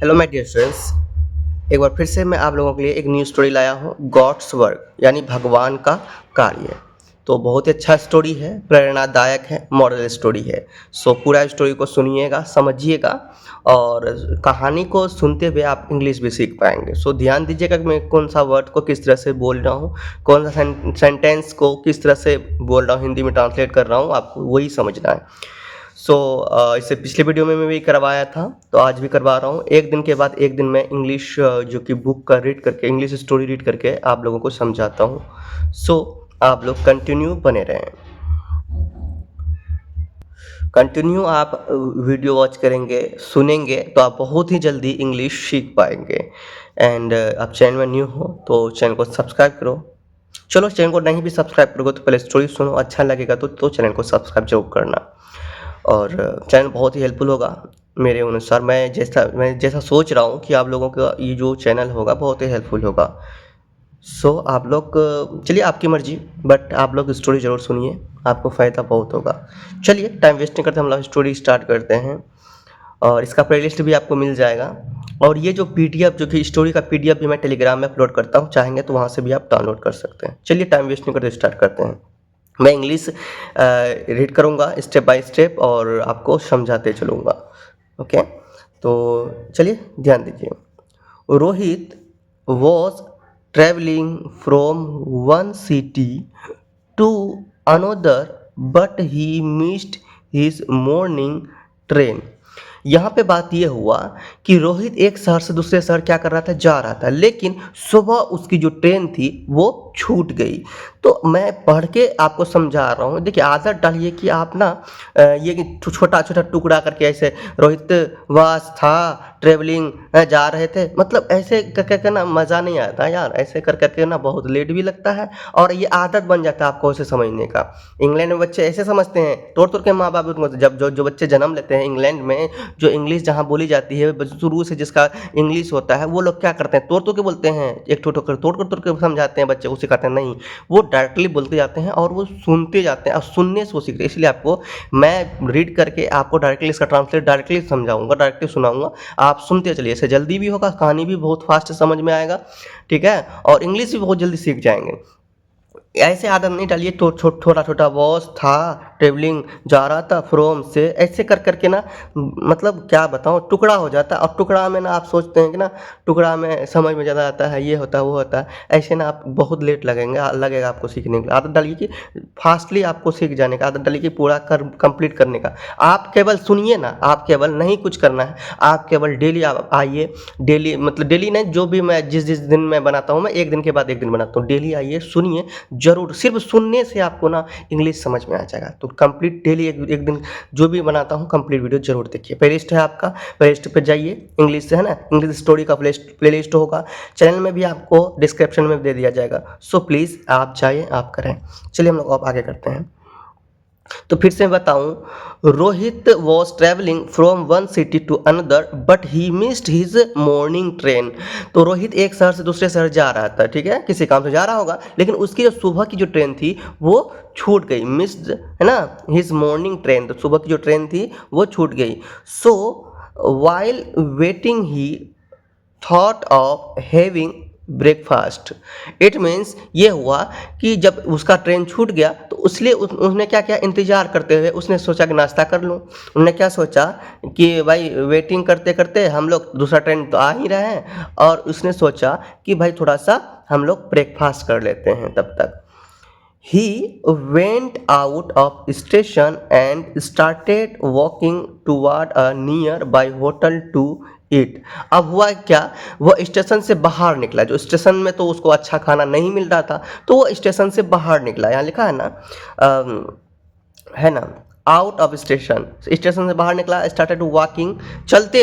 Hello my dear students, एक बार फिर से मैं आप लोगों के लिए एक न्यू स्टोरी लाया हूँ। गॉड्स वर्क यानी भगवान का कार्य। तो बहुत ही अच्छा स्टोरी है, प्रेरणादायक है, मॉरल स्टोरी है। सो पूरा स्टोरी को सुनिएगा, समझिएगा और कहानी को सुनते हुए आप इंग्लिश भी सीख पाएंगे। सो ध्यान दीजिएगा कि मैं कौन सा वर्ड को किस तरह से बोल रहा हूँ, कौन सा सेंटेंस को किस तरह से बोल रहा हूँ, हिंदी में ट्रांसलेट कर रहा हूँ, आपको वही समझना है। सो इससे पिछले वीडियो में मैं भी करवाया था, तो आज भी करवा रहा हूँ। एक दिन के बाद एक दिन मैं इंग्लिश जो कि बुक का रीड करके, इंग्लिश स्टोरी रीड करके आप लोगों को समझाता हूँ। सो आप लोग कंटिन्यू बने रहें। कंटिन्यू आप वीडियो वॉच करेंगे, सुनेंगे तो आप बहुत ही जल्दी इंग्लिश सीख पाएंगे। एंड आप चैनल में न्यू हो तो चैनल को सब्सक्राइब करो। चलो, चैनल को नहीं भी सब्सक्राइब करोगे तो पहले स्टोरी सुनो, अच्छा लगेगा तो चैनल को सब्सक्राइब जरूर करना। और चैनल बहुत ही हेल्पफुल होगा मेरे अनुसार। मैं जैसा सोच रहा हूँ कि आप लोगों का ये जो चैनल होगा बहुत ही हेल्पफुल होगा। सो आप लोग चलिए, आपकी मर्जी, बट आप लोग स्टोरी ज़रूर सुनिए, आपको फ़ायदा बहुत होगा। चलिए टाइम वेस्ट नहीं करते, हम लोग स्टोरी स्टार्ट करते हैं। और इसका प्लेलिस्ट भी आपको मिल जाएगा। और ये जो पीडीएफ, जो कि स्टोरी का पीडीएफ भी मैं टेलीग्राम में अपलोड करता हूँ, चाहेंगे तो वहाँ से भी आप डाउनलोड कर सकते हैं। चलिए टाइम वेस्ट नहीं करते, स्टार्ट करते हैं। मैं इंग्लिश रीड करूँगा स्टेप बाय स्टेप और आपको समझाते चलूँगा। ओके, तो चलिए ध्यान दीजिए। Rohit was travelling from one city to another but he missed his morning train. यहाँ पे बात ये हुआ कि रोहित एक शहर से दूसरे शहर क्या कर रहा था, जा रहा था, लेकिन सुबह उसकी जो ट्रेन थी वो छूट गई। तो मैं पढ़ के आपको समझा रहा हूँ। देखिए, आदत डालिए कि आप ना ये छोटा छोटा टुकड़ा करके, ऐसे रोहित वास था ट्रेवलिंग, जा रहे थे, मतलब ऐसे कर करके ना मज़ा नहीं आता यार। ऐसे कर करके ना बहुत लेट भी लगता है और ये आदत बन जाता है आपको ऐसे समझने का। इंग्लैंड में बच्चे ऐसे समझते हैं, तोड़ तोड़ के माँ बाप उनको, जब जो बच्चे जन्म लेते हैं इंग्लैंड में, जो इंग्लिश जहाँ बोली जाती है शुरू से जिसका इंग्लिश होता है, वो लोग क्या करते हैं, तोड़ तोड़ के बोलते हैं, एक ठो ठोकर तोड़ के समझाते हैं, बच्चे को सिखाते हैं। नहीं, वो डायरेक्टली बोलते जाते हैं और वो सुनते जाते हैं और सुनने से वो सीखते हैं। इसलिए आपको मैं रीड करके आपको डायरेक्टली इसका ट्रांसलेट डायरेक्टली समझाऊंगा, डायरेक्टली सुनाऊंगा। आप सुनते चलिए, इससे जल्दी भी होगा, कहानी भी बहुत फास्ट समझ में आएगा, ठीक है, और इंग्लिश भी बहुत जल्दी सीख जाएंगे। ऐसे आदत नहीं डालिए तो छोटा छोटा बॉस था ट्रेवलिंग, जा रहा था फ्रॉम से, ऐसे कर करके ना, मतलब क्या बताऊँ, टुकड़ा हो जाता है। और टुकड़ा में ना आप सोचते हैं कि ना टुकड़ा में समझ में ज़्यादा आता है, ये होता है वो होता है, ऐसे ना आप बहुत लेट लगेगा आपको सीखने के लिए। आदत डालिए कि फास्टली आपको सीख जाने का, आदत डालिए कि पूरा कंप्लीट करने का। आप केवल सुनिए ना, आप केवल नहीं कुछ करना है, आप केवल डेली आप आइए, डेली मतलब डेली नहीं, जो भी मैं जिस जिस दिन मैं बनाता हूँ, मैं एक दिन के बाद एक दिन बनाता हूँ, डेली आइए, सुनिए जरूर। सिर्फ सुनने से आपको ना इंग्लिश समझ में आ जाएगा। तो कंप्लीट डेली एक दिन जो भी बनाता हूँ कंप्लीट वीडियो जरूर देखिए। प्लेलिस्ट है आपका, प्लेलिस्ट पे जाइए, इंग्लिश से है ना, इंग्लिश स्टोरी का प्लेलिस्ट होगा, चैनल में भी आपको डिस्क्रिप्शन में दे दिया जाएगा। सो प्लीज़ आप जाइए, आप करें। चलिए हम लोग अब आगे करते हैं। तो फिर से बताऊं, Rohit was travelling from one city to another but he missed his morning train. तो रोहित एक शहर से दूसरे शहर जा रहा था, ठीक है, किसी काम से जा रहा होगा, लेकिन उसकी जो सुबह की जो ट्रेन थी वो छूट गई, मिस्ड है ना, हिज मॉर्निंग ट्रेन। तो सुबह की जो ट्रेन थी वो छूट गई। So while waiting he thought of having breakfast. It means ये हुआ कि जब उसका ट्रेन छूट गया तो उसने उसने क्या किया, इंतज़ार करते हुए उसने सोचा कि नाश्ता कर लूँ। उन्होंने क्या सोचा कि भाई वेटिंग करते करते हम लोग, दूसरा ट्रेन तो आ ही रहा है, और उसने सोचा कि भाई थोड़ा सा हम लोग ब्रेकफास्ट कर लेते हैं तब तक। He went out of station and started walking toward a nearby hotel to eat. अब हुआ क्या, वो स्टेशन से बाहर निकला। जो स्टेशन में तो उसको अच्छा खाना नहीं मिल रहा था, तो वो स्टेशन से बाहर निकला। यहाँ लिखा है ना, है ना, आउट ऑफ स्टेशन, स्टेशन से बाहर निकला, स्टार्टेड वॉकिंग, चलते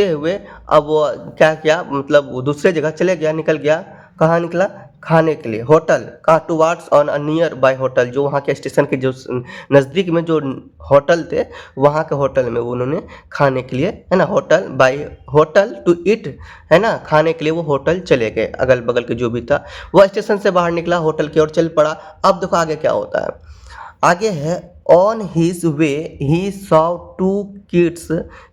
हुए अब वो क्या किया, मतलब वो दूसरे जगह चले गया, निकल गया। कहाँ निकला, खाने के लिए, होटल का, towards on a near by hotel, जो वहाँ के स्टेशन के जो नज़दीक में जो होटल थे, वहाँ के होटल में वो उन्होंने खाने के लिए, है ना, hotel by hotel to eat, है ना, खाने के लिए वो होटल चले गए। अगल बगल के जो भी था, वो स्टेशन से बाहर निकला, होटल की ओर चल पड़ा। अब देखो आगे क्या होता है। आगे है on his way he saw two kids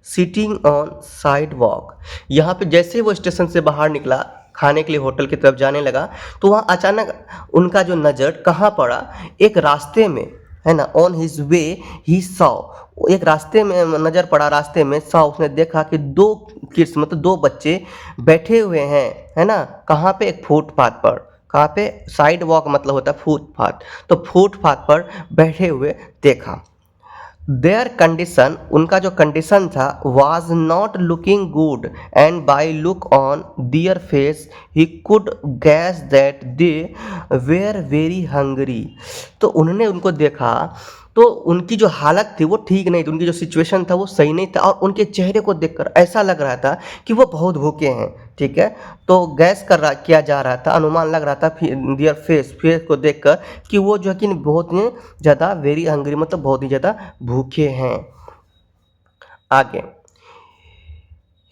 sitting on sidewalk. यहाँ पे जैसे ही वो स्टेशन से बाहर निकला खाने के लिए होटल की तरफ जाने लगा तो वहाँ अचानक उनका जो नज़र कहाँ पड़ा, एक रास्ते में, है ना। On his way he saw, एक रास्ते में नज़र पड़ा, रास्ते में सॉ उसने देखा कि दो किड्स मतलब दो बच्चे बैठे हुए हैं, है ना। कहाँ पे, एक फुटपाथ पर। कहाँ पे, साइड वॉक मतलब होता है फुटपाथ, तो फुटपाथ पर बैठे हुए देखा। देयर कंडीशन, उनका जो कंडीशन था, was not looking good and by look on their face he could guess that they were very hungry. तो उन्होंने उनको देखा तो उनकी जो हालत थी वो ठीक नहीं थी, उनकी जो सिचुएशन था वो सही नहीं था और उनके चेहरे को देखकर ऐसा लग रहा था कि वो बहुत भूखे हैं, ठीक है। तो गैस किया जा रहा था, अनुमान लग रहा था दियर फेस को देखकर कि वो जो है कि बहुत ही ज़्यादा वेरी हंग्री मतलब बहुत ही ज़्यादा भूखे हैं। आगे,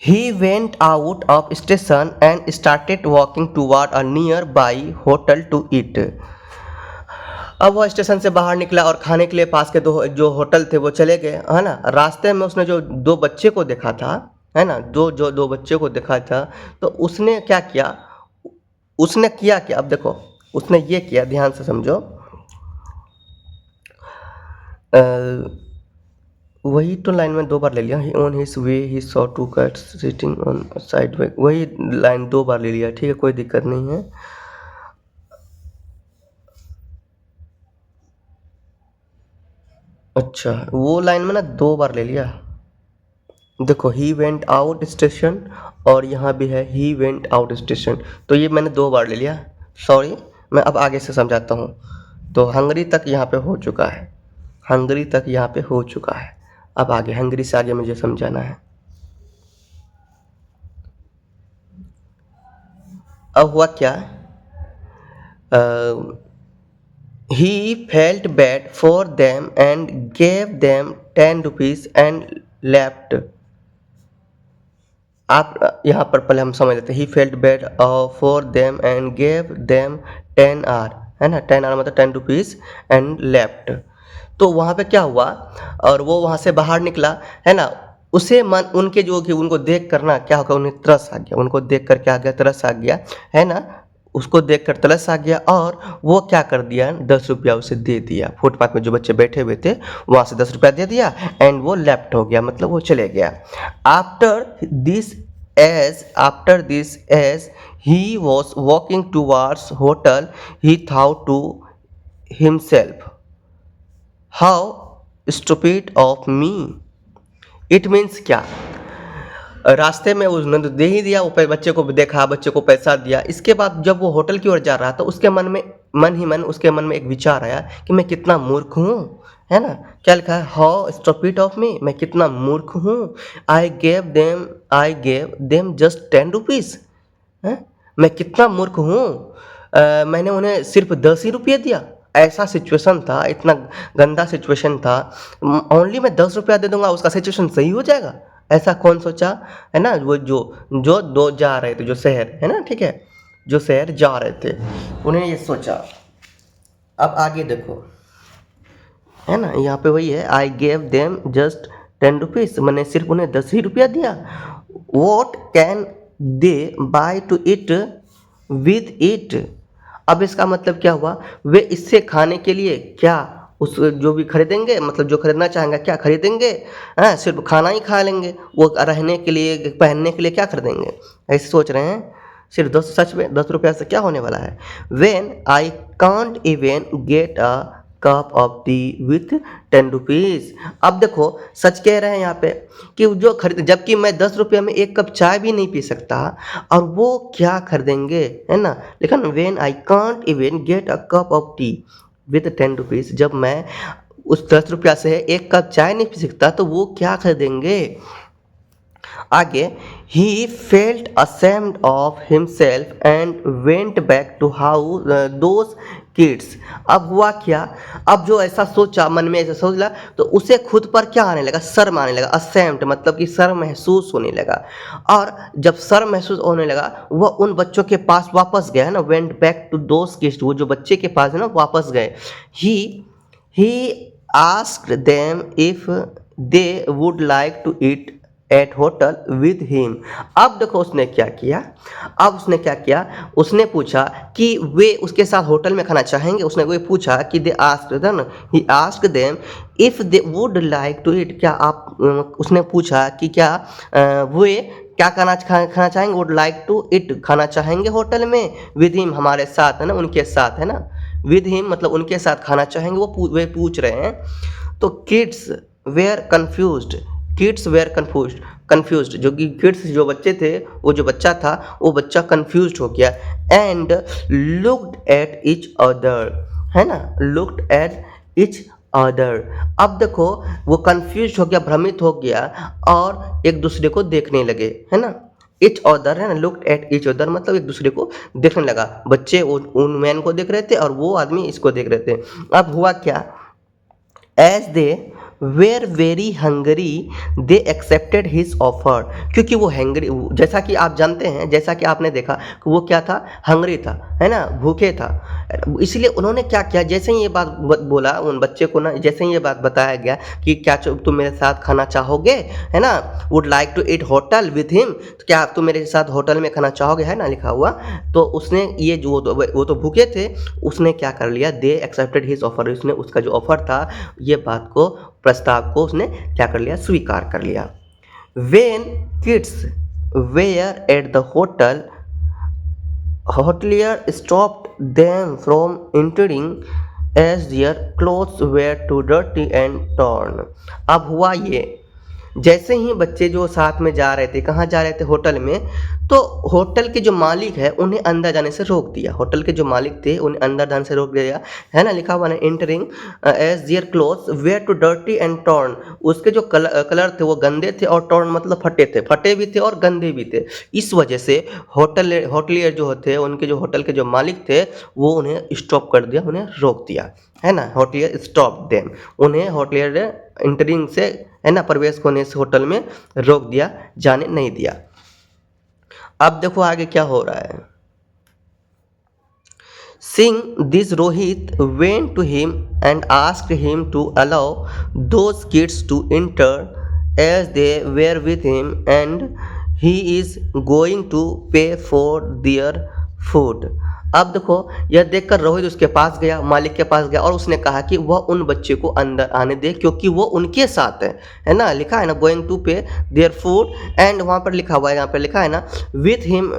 he went out of station and started walking toward a nearby hotel to eat. अब वो स्टेशन से बाहर निकला और खाने के लिए पास के दो जो होटल थे वो चले गए, है ना। रास्ते में उसने जो दो बच्चे को देखा था, है ना, दो बच्चे को देखा था, तो उसने क्या किया, उसने किया क्या, अब देखो उसने ये किया, ध्यान से समझो। वही तो लाइन में दो बार ले लिया, on his way he saw two cats sitting on side way, वही लाइन दो बार ले लिया, ठीक है, कोई दिक्कत नहीं है। अच्छा, वो लाइन में ना दो बार ले लिया। देखो ही वेंट आउट स्टेशन और यहाँ भी है ही वेंट आउट स्टेशन, तो ये मैंने दो बार ले लिया, सॉरी। मैं अब आगे से समझाता हूँ। तो हंगरी तक यहाँ पे हो चुका है, हंगरी तक यहाँ पे हो चुका है। अब आगे हंगरी से आगे मुझे समझाना है। अब हुआ क्या, he felt bad for them and gave them 10 rupees and left. आप यहाँ पर पहले हम समझ लेते हैं, he felt bad for them and gave them 10 R, है ना, 10 आर मतलब 10 रुपीज़ एंड लेफ्ट। तो वहाँ पे क्या हुआ, और वो वहाँ से बाहर निकला, है ना। उसे मन उनके जो कि उनको देख कर ना क्या होगा, उन्हें तरस आ गया, उनको देख कर क्या आ गया, तरस आ गया, है ना। उसको देख कर तरस आ गया और वो क्या कर दिया, 10 रुपया उसे दे दिया। फुटपाथ में जो बच्चे बैठे हुए थे वहाँ से 10 रुपया दे दिया एंड वो लेफ्ट हो गया, मतलब वो चले गया। After this as he was walking towards hotel he thought to himself, how stupid of me. It means क्या, रास्ते में उसने तो दे ही दिया, वो बच्चे को देखा, बच्चे को पैसा दिया। इसके बाद जब वो होटल की ओर जा रहा था उसके मन उसके मन में एक विचार आया कि मैं कितना मूर्ख हूँ, है ना। क्या लिखा है, हाउ स्टूपिड ऑफ मी, मैं कितना मूर्ख हूँ। I gave them just 10 rupees, मैं कितना मूर्ख हूँ, मैंने उन्हें सिर्फ 10 ही रुपये दिया। ऐसा सिचुएशन था, इतना गंदा सिचुएशन था, ओनली मैं 10 रुपया दे दूंगा उसका सिचुएशन सही हो जाएगा, ऐसा कौन सोचा, है ना। वो जो जो दो जा रहे थे, जो शहर है ना, ठीक है, जो शहर जा रहे थे उन्हें ये सोचा। अब आगे देखो, है ना, यहाँ पे वही है, I gave them just 10 rupees, मैंने सिर्फ उन्हें 10 ही रुपया दिया। What can they by two it with it. अब इसका मतलब क्या हुआ, वे इससे खाने के लिए क्या उस जो भी खरीदेंगे, मतलब जो खरीदना चाहेंगे क्या खरीदेंगे, हैं, सिर्फ खाना ही खा लेंगे, वो रहने के लिए पहनने के लिए क्या खरीदेंगे, ऐसे सोच रहे हैं। सिर्फ 10, सच में 10 रुपया से क्या होने वाला है। When I can't even get a cup of T with 10 rupees. अब देखो सच कह रहे हैं यहाँ पे कि जो खरीद, जबकि मैं 10 रुपये में एक कप चाय भी नहीं पी सकता और वो क्या खरीदेंगे, है ना। लेकिन when I can't even get a cup of T with 10 rupees, जब मैं उस 10 रुपया से एक कप चाय नहीं पी सकता तो वो क्या खरीदेंगे। आगे, he felt ashamed of himself and went back to house those kids. अब हुआ क्या, अब जो ऐसा सोचा, मन में ऐसा सोच ला, तो उसे खुद पर क्या आने लगा, शर्म आने लगा। ashamed मतलब कि शर्म महसूस होने लगा, और जब शर्म महसूस होने लगा वह उन बच्चों के पास वापस गया, है ना। Went back to those kids, वो जो बच्चे के पास है ना वापस गए। He he asked them if they would like to eat at hotel with him. अब देखो उसने क्या किया, उसने पूछा कि वे उसके साथ होटल में खाना चाहेंगे। उसने वो पूछा कि they asked them, he asked them if they would like to eat, क्या आप, उसने पूछा कि क्या वे क्या खाना चाहेंगे, वुड लाइक टू ईट, खाना चाहेंगे होटल में, विद हिम हमारे साथ, है ना, उनके साथ, है ना, विद हिम मतलब उनके साथ खाना चाहेंगे, वे पूछ रहे हैं। तो किड्स वेयर कन्फ्यूज्ड, जो कि किड्स जो बच्चे थे, वो जो बच्चा था वो बच्चा कन्फ्यूज्ड हो गया। And looked at each other, है ना, लुक्ड एट ईच अदर। अब देखो वो कन्फ्यूज हो गया, भ्रमित हो गया और एक दूसरे को देखने लगे, है ना, ईच अदर, है ना, लुक्ड एट ईच अदर मतलब एक दूसरे को देखने लगा। बच्चे उन मैन को देख रहे थे और वो आदमी इसको देख रहे थे। अब हुआ क्या, as they were very hungry they accepted his offer, क्योंकि वो हंगरी, जैसा कि आप जानते हैं, जैसा कि आपने देखा कि वो क्या था, हंगरी था, है ना, भूखे था, इसलिए उन्होंने क्या किया, जैसे ही ये बात बोला उन बच्चे को ना, जैसे ही ये बात बताया गया कि क्या तुम मेरे साथ खाना चाहोगे, है ना, would like to eat hotel with him, तो क्या तुम मेरे साथ होटल में खाना चाहोगे, है ना, लिखा हुआ। तो उसने ये जो वो तो भूखे थे, उसने क्या कर लिया, दे एक्सेप्टेड हिज ऑफर, उसने उसका जो ऑफर था, ये बात को, प्रस्ताव को उसने क्या कर लिया, स्वीकार कर लिया। When kids were at the hotel, hotelier stopped them from entering as their clothes were too dirty and torn। अब हुआ ये, जैसे ही बच्चे जो साथ में जा रहे थे, कहाँ जा रहे थे, होटल में, तो होटल के जो मालिक है उन्हें अंदर जाने से रोक दिया, होटल के जो मालिक थे उन्हें अंदर जाने से रोक दिया, है ना, लिखा हुआ है entering as their clothes were too dirty and torn, उसके जो कलर थे वो गंदे थे और टॉर्न मतलब फटे भी थे और गंदे भी थे। इस वजह से होटलियर जो थे, उनके जो होटल के जो मालिक थे, वो उन्हें स्टॉप कर दिया, उन्हें रोक दिया, है ना, होटलियर स्टॉप देम, उन्हें होटलियर एंटरिंग से, है ना, प्रवेश होने से होटल में रोक दिया, जाने नहीं दिया। अब देखो आगे क्या हो रहा है। Seeing this, Rohit went to him and asked him to allow those kids to enter as they were with him and he is going to pay for their food। अब देखो यह देखकर रोहित उसके पास गया, मालिक के पास गया और उसने कहा कि वह उन बच्चे को अंदर आने दे क्योंकि वो उनके साथ है ना, लिखा है ना, गोइंग टू पे देयर फूड, एंड वहाँ पर लिखा हुआ है, यहाँ पर लिखा है ना, with him,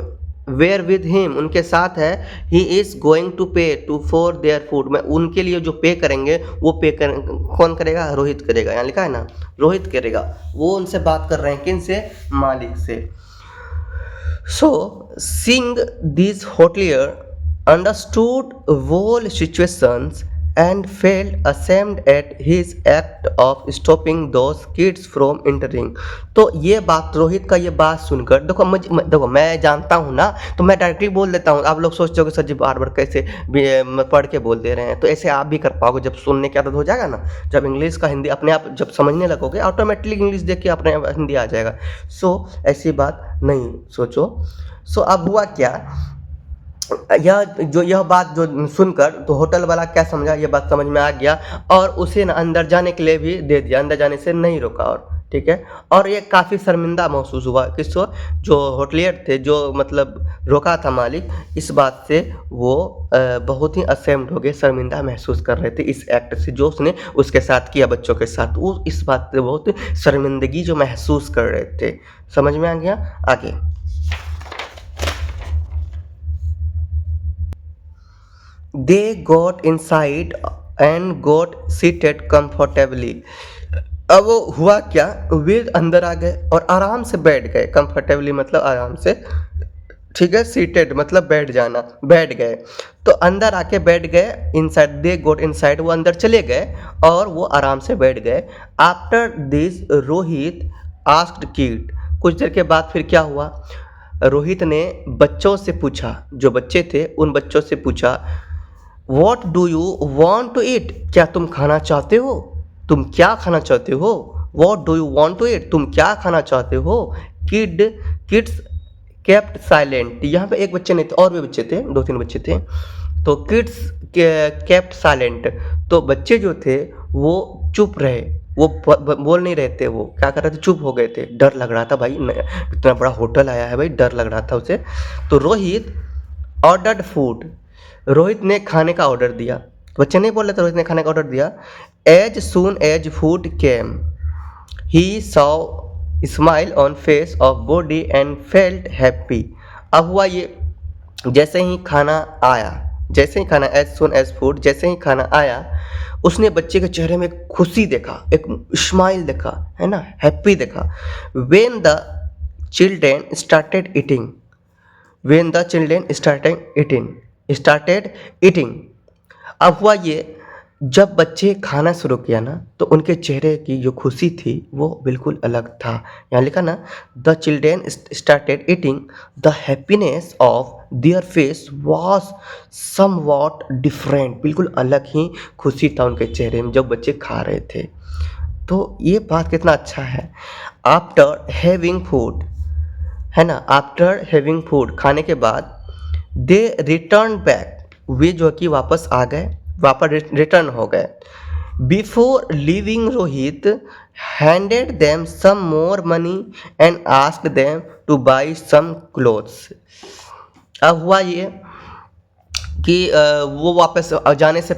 were with him उनके साथ है, he is going to pay to for their food, मैं उनके लिए जो पे करेंगे वो पे कर, कौन करेगा, रोहित करेगा, यहाँ लिखा है ना, रोहित करेगा। वो उनसे बात कर रहे हैं, किन से, मालिक से। सो seeing this hotelier understood whole situations and felt ashamed at his act of stopping those kids from entering। तो ये बात, रोहित का ये बात सुनकर, देखो मैं जानता हूँ ना, तो मैं डायरेक्टली बोल देता हूँ। आप लोग सोचते हो कि सर जी बार बार कैसे पढ़ के बोल दे रहे हैं, तो ऐसे आप भी कर पाओगे जब सुनने की आदत हो जाएगा ना, जब इंग्लिश का हिंदी अपने आप जब समझने लगोगे, ऑटोमेटिकली इंग्लिश देख के अपने हिंदी आ जाएगा। सो ऐसी बात नहीं सोचो। सो अब हुआ क्या, यह बात जो सुनकर तो होटल वाला क्या समझा, यह बात समझ में आ गया और उसे ना अंदर जाने के लिए भी दे दिया, अंदर जाने से नहीं रोका, और ठीक है। और ये काफ़ी शर्मिंदा महसूस हुआ किसको, जो होटलियर थे, जो मतलब रोका था मालिक, इस बात से वो बहुत ही असेम्ड हो गए, शर्मिंदा महसूस कर रहे थे इस एक्ट से जो उसने उसके साथ किया, बच्चों के साथ। वो इस बात से बहुत शर्मिंदगी जो महसूस कर रहे थे। समझ में आ गया। आगे They got inside and got seated comfortably। अब वो हुआ क्या, वे अंदर आ गए और आराम से बैठ गए, कंफर्टेबली मतलब आराम से, ठीक है, सीटेड मतलब बैठ जाना, बैठ गए, तो अंदर आके बैठ गए। इनसाइड, दे गोट इनसाइड, वो अंदर चले गए और वो आराम से बैठ गए। After this Rohit asked kid, कुछ देर के बाद फिर क्या हुआ, रोहित ने बच्चों से पूछा, जो बच्चे थे उन बच्चों से पूछा, what do you want to eat, क्या तुम खाना चाहते हो, तुम क्या खाना चाहते हो, what do you want to eat, तुम क्या खाना चाहते हो। किड्स केप्ट साइलेंट, यहाँ पे एक बच्चे नहीं थे और भी बच्चे थे, 2-3 बच्चे थे, तो किड्स केप्ट साइलेंट, तो बच्चे जो थे वो चुप रहे, वो बोल नहीं रहे थे, वो क्या कर रहे थे, चुप हो गए थे, डर लग रहा था भाई, इतना बड़ा होटल आया है भाई, डर लग रहा था उसे। तो रोहित ऑर्डर्ड फूड, रोहित ने खाने का ऑर्डर दिया, बच्चे नहीं बोल रहे थे, रोहित ने खाने का ऑर्डर दिया। As soon as food came he saw smile on face of body and felt happy. अब हुआ ये, जैसे ही खाना आया, जैसे ही खाना, एज सून एज फूड, जैसे ही खाना आया, उसने बच्चे के चेहरे में खुशी देखा, एक स्माइल देखा, है ना, हैप्पी देखा। When the children started eating, when the children started eating, अब हुआ ये, जब बच्चे खाना शुरू किया ना, तो उनके चेहरे की जो खुशी थी वो बिल्कुल अलग था। यहाँ लिखा ना, the children started eating, the happiness of their face was somewhat different, बिल्कुल अलग ही खुशी था उनके चेहरे में जब बच्चे खा रहे थे। तो ये बात कितना अच्छा है। आफ्टर हैविंग फूड, है ना, आफ्टर हैविंग फूड, खाने के बाद, दे रिटर्न बैक, वे जो कि वापस आ गए, वापस रिटर्न हो गए। Before leaving Rohit handed them some more money and asked them to buy some clothes. अब हुआ ये कि वो वापस जाने से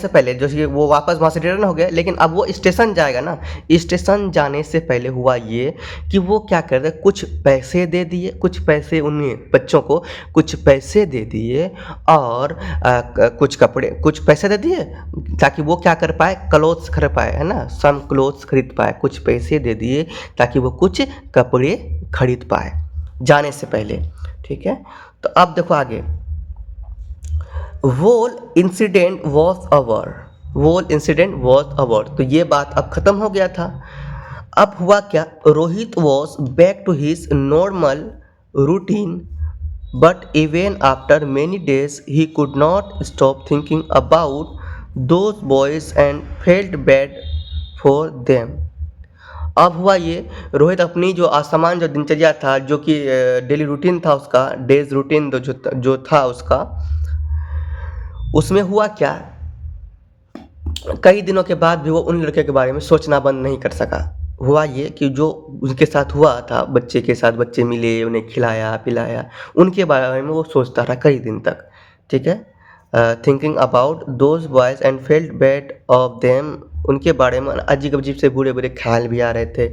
पहले जो कि वो वापस वहाँ से रिटर्न हो गया, लेकिन अब वो स्टेशन जाएगा ना, स्टेशन जाने से पहले हुआ ये कि वो क्या कर रहे, कुछ पैसे दे दिए, कुछ पैसे उन्हें बच्चों को कुछ पैसे दे दिए, और कुछ कपड़े, कुछ पैसे दे दिए ताकि वो क्या कर पाए, क्लोथ्स खरीद पाए, है ना, सम क्लोथ्स खरीद पाए, कुछ पैसे दे दिए ताकि वो कुछ कपड़े खरीद पाए जाने से पहले। ठीक है, तो अब देखो आगे, whole incident was our, whole incident was our, तो ये बात अब ख़त्म हो गया था। अब हुआ क्या, Rohit was back to his normal routine, but even after many days he could not stop thinking about those boys and felt bad for them. अब हुआ ये, रोहित अपनी जो असामान्य जो दिनचर्या था, जो कि डेली रूटीन था उसका, डेज रूटीन जो था उसका, उसमें हुआ क्या, कई दिनों के बाद भी वो उन लड़के के बारे में सोचना बंद नहीं कर सका। हुआ ये कि जो उनके साथ हुआ था, बच्चे के साथ, बच्चे मिले, उन्हें खिलाया पिलाया, उनके बारे में वो सोचता रहा कई दिन तक। ठीक है, thinking about those boys and felt bad of them, उनके बारे में अजीब अजीब से बुरे बुरे ख्याल भी आ रहे थे,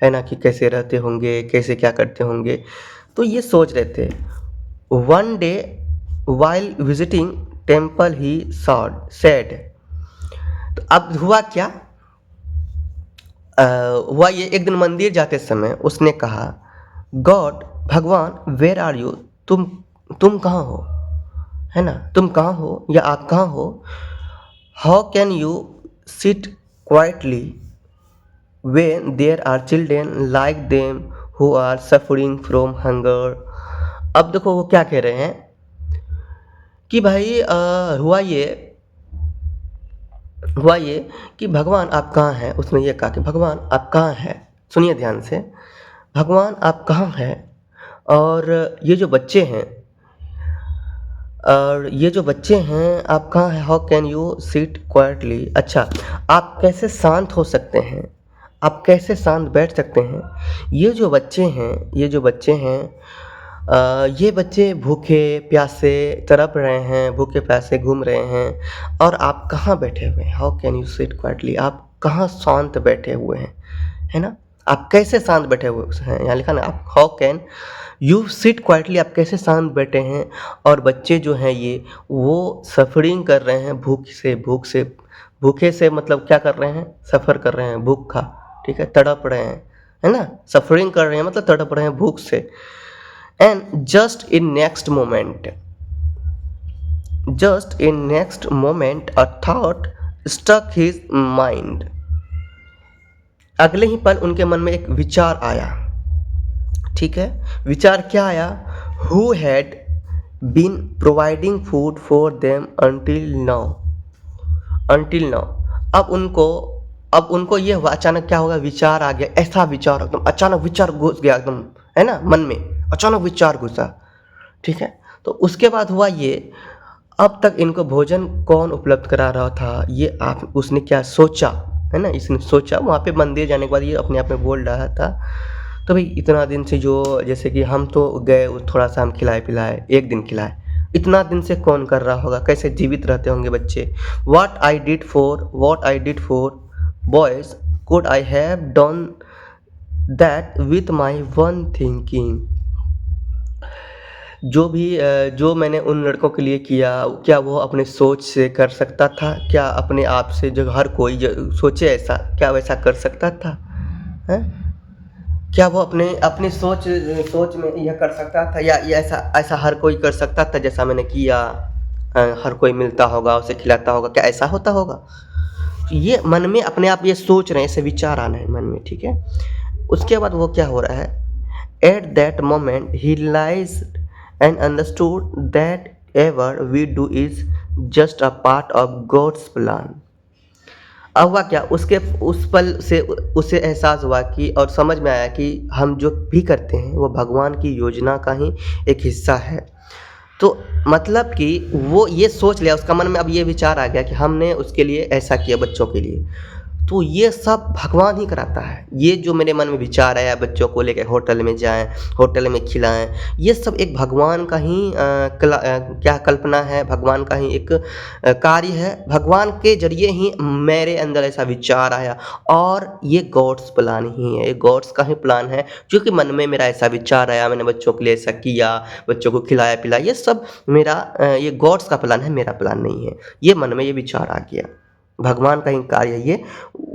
है ना, कि कैसे रहते होंगे, कैसे क्या करते होंगे, तो ये सोच रहे थे। One day while visiting temple he said, तो अब हुआ क्या, हुआ ये, एक दिन मंदिर जाते समय उसने कहा, गॉड, भगवान, वेयर आर यू, तुम कहाँ हो, है ना, तुम कहाँ हो या आप कहाँ हो। How can you sit quietly when there are children like them who are suffering from hunger। अब देखो वो क्या कह रहे हैं कि भाई हुआ ये कि भगवान आप कहाँ हैं, उसने ये कहा कि भगवान आप कहाँ हैं, सुनिए ध्यान से, भगवान आप कहाँ हैं, और ये जो बच्चे हैं, आप कहाँ हैं, how can you sit quietly, अच्छा आप कैसे शांत हो सकते हैं, आप कैसे शांत बैठ सकते हैं। ये जो बच्चे हैं, ये बच्चे भूखे प्यासे तड़प रहे हैं, भूखे प्यासे घूम रहे हैं, और आप कहाँ बैठे हुए हैं, how can you sit quietly, आप कहाँ शांत बैठे हुए हैं, है ना, आप कैसे शांत बैठे हुए हैं, यहाँ लिखा ना, आप how can you sit quietly, आप कैसे शांत बैठे हैं। और बच्चे जो हैं ये, वो सफरिंग कर रहे हैं भूखे से मतलब क्या कर रहे हैं, सफ़र कर रहे हैं, भूखा, ठीक है, तड़प रहे हैं, है ना, सफरिंग कर रहे हैं मतलब तड़प रहे हैं भूख से। And just in next moment a thought stuck his mind, अगले ही पल उनके मन में एक विचार आया। ठीक है, विचार क्या आया, who had been providing food for them until now. अब उनको ये हुआ, अचानक क्या होगा, विचार आ गया, ऐसा विचार, एकदम अचानक विचार घुस गया एकदम, है ना, मन में अचानक विचार घुसा। ठीक है, तो उसके बाद हुआ ये, अब तक इनको भोजन कौन उपलब्ध करा रहा था, ये आप उसने क्या सोचा, है ना? इसने सोचा, वहाँ पे मंदिर जाने के बाद ये अपने आप में बोल रहा था। तो भाई इतना दिन से जो जैसे कि हम तो गए थोड़ा-सा हम खिलाए-पिलाए, 1 दिन खिलाए। इतना दिन से कौन कर रहा होगा? कैसे जीवित रहते होंगे बच्चे? What I did for boys could I have done that with my one thinking. जो मैंने उन लड़कों के लिए किया, क्या वो अपने सोच से कर सकता था? क्या अपने आप से जो हर कोई सोचे ऐसा, क्या वैसा कर सकता था? हैं? क्या वो अपने अपनी सोच में यह कर सकता था, या ये ऐसा ऐसा हर कोई कर सकता था जैसा मैंने किया? हर कोई मिलता होगा, उसे खिलाता होगा, क्या ऐसा होता होगा? ये मन में अपने आप ये सोच रहे हैं, ऐसे विचार आ रहे हैं मन में, ठीक है? उसके बाद वो क्या हो रहा है, at that moment he realised and understood that ever we do is just a part of God's plan. अब हुआ क्या, उसके उस पल से उसे एहसास हुआ कि और समझ में आया कि हम जो भी करते हैं वो भगवान की योजना का ही एक हिस्सा है। तो मतलब कि वो ये सोच लिया, उसका मन में अब ये विचार आ गया कि हमने उसके लिए ऐसा किया, बच्चों के लिए, तो ये सब भगवान ही कराता है। ये जो मेरे मन में विचार आया बच्चों को लेकर होटल में जाएँ, होटल में खिलाएँ, ये सब एक भगवान का ही क्या कल्पना है, भगवान का ही एक कार्य है। भगवान के ज़रिए ही मेरे अंदर ऐसा विचार आया, और ये गॉड्स प्लान ही है, ये गॉड्स का ही प्लान है। जो कि मन में मेरा ऐसा विचार आया, मैंने बच्चों के लिए ऐसा किया, बच्चों को खिलाया-पिलाया, ये सब मेरा ये गॉड्स का प्लान है, मेरा प्लान नहीं है। ये मन में ये विचार आ गया, भगवान का ही कार्य है ये।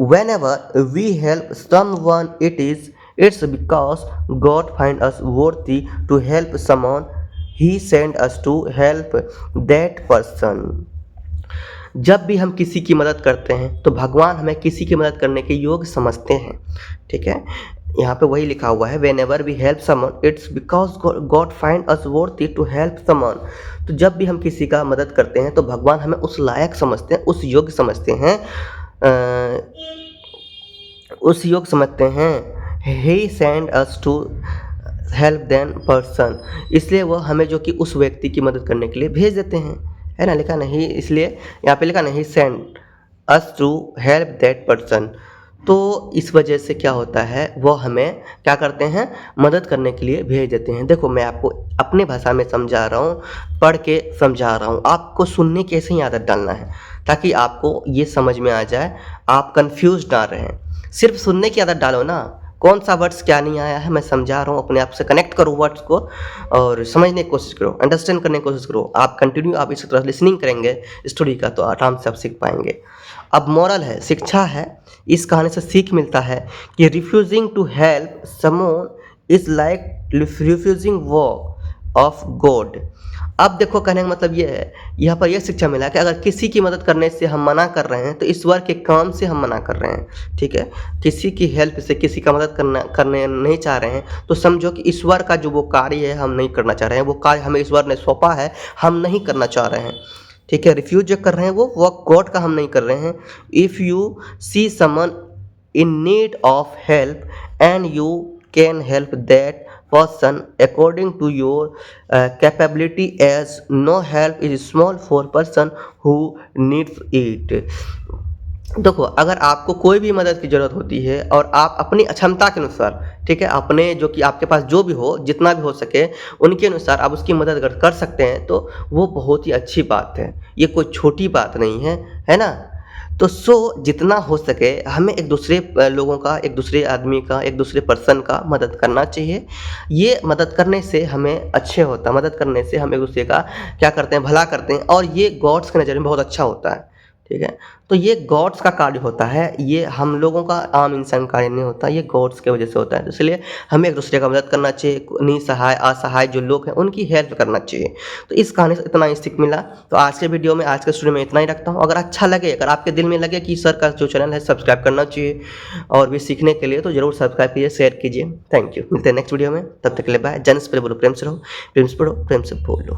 Whenever we help someone, it's because God find us worthy to help someone. He send us to help that person. जब भी हम किसी की मदद करते हैं तो भगवान हमें किसी की मदद करने के योग्य समझते हैं, ठीक है? यहाँ पे वही लिखा हुआ है, whenever we help someone, it's because God find us worthy to help someone. तो जब भी हम किसी का मदद करते हैं तो भगवान हमें उस लायक समझते हैं, उस योग्य समझते हैं, उस योग समझते हैं। He send us to help that person. इसलिए वो हमें जो कि उस व्यक्ति की मदद करने के लिए भेज देते हैं, है ना? लिखा नहीं, इसलिए यहाँ पे लिखा नहीं send us to help that person। तो इस वजह से क्या होता है, वो हमें क्या करते हैं, मदद करने के लिए भेज देते हैं। देखो मैं आपको अपने भाषा में समझा रहा हूँ, पढ़ के समझा रहा हूँ, आपको सुनने की ऐसे ही आदत डालना है ताकि आपको ये समझ में आ जाए, आप कंफ्यूज ना रहें। सिर्फ सुनने की आदत डालो ना, कौन सा वर्ड्स क्या नहीं आया है मैं समझा रहा हूँ, अपने आप से कनेक्ट करो वर्ड्स को और समझने की कोशिश करो, अंडरस्टैंड करने की कोशिश करो। आप कंटिन्यू आप इसी तरह लिसनिंग करेंगे स्टोरी का तो आराम से आप सीख पाएंगे। अब मॉरल है, शिक्षा है, इस कहानी से सीख मिलता है कि refusing to help someone is like refusing work of God. अब देखो कहने का मतलब ये है, यहाँ पर यह शिक्षा मिला कि अगर किसी की मदद करने से हम मना कर रहे हैं तो ईश्वर के काम से हम मना कर रहे हैं, ठीक है? किसी की हेल्प से, किसी का मदद करने नहीं चाह रहे हैं तो समझो कि ईश्वर का जो वो कार्य है हम नहीं करना चाह रहे हैं, वो कार्य हमें ईश्वर ने सौंपा है, हम नहीं करना चाह रहे हैं, ठीक है? रिफ्यूज जो कर रहे हैं वो गॉड का हम नहीं कर रहे हैं। If you see someone in need of help and you can help that person according to your capability, as no help is small for person who needs it। देखो अगर आपको कोई भी मदद की ज़रूरत होती है और आप अपनी क्षमता के अनुसार, ठीक है, अपने जो कि आपके पास जो भी हो, जितना भी हो सके उनके अनुसार आप उसकी मदद अगर कर सकते हैं तो वो बहुत ही अच्छी बात है, ये कोई छोटी बात नहीं है, है ना? तो जितना हो सके हमें एक दूसरे लोगों का, एक दूसरे आदमी का, एक दूसरे पर्सन का मदद करना चाहिए। ये मदद करने से हमें अच्छे होता है, मदद करने से हम एक दूसरे का क्या करते हैं, भला करते हैं, और ये गॉड्स के नज़र में बहुत अच्छा होता है, ठीक है? तो ये गॉड्स का कार्य होता है, ये हम लोगों का आम इंसान कार्य नहीं होता, ये गॉड्स की वजह से होता है। तो इसलिए हमें एक दूसरे का मदद करना चाहिए, निसहाय असहाय जो लोग हैं उनकी हेल्प करना चाहिए। तो इस कहानी से इतना ही सीख मिला। तो आज के वीडियो में, आज के स्टूडियो में इतना ही रखता हूँ। अगर अच्छा लगे, अगर आपके दिल में लगे कि सर का जो चैनल है सब्सक्राइब करना चाहिए और भी सीखने के लिए, तो ज़रूर सब्सक्राइब कीजिए, शेयर कीजिए। थैंक यू, मिलते हैं नेक्स्ट वीडियो में, तब तक के लिए बाय। जन से पहले बोलो प्रेम से रहो, प्रेम से पढ़ो, प्रेम से बोलो।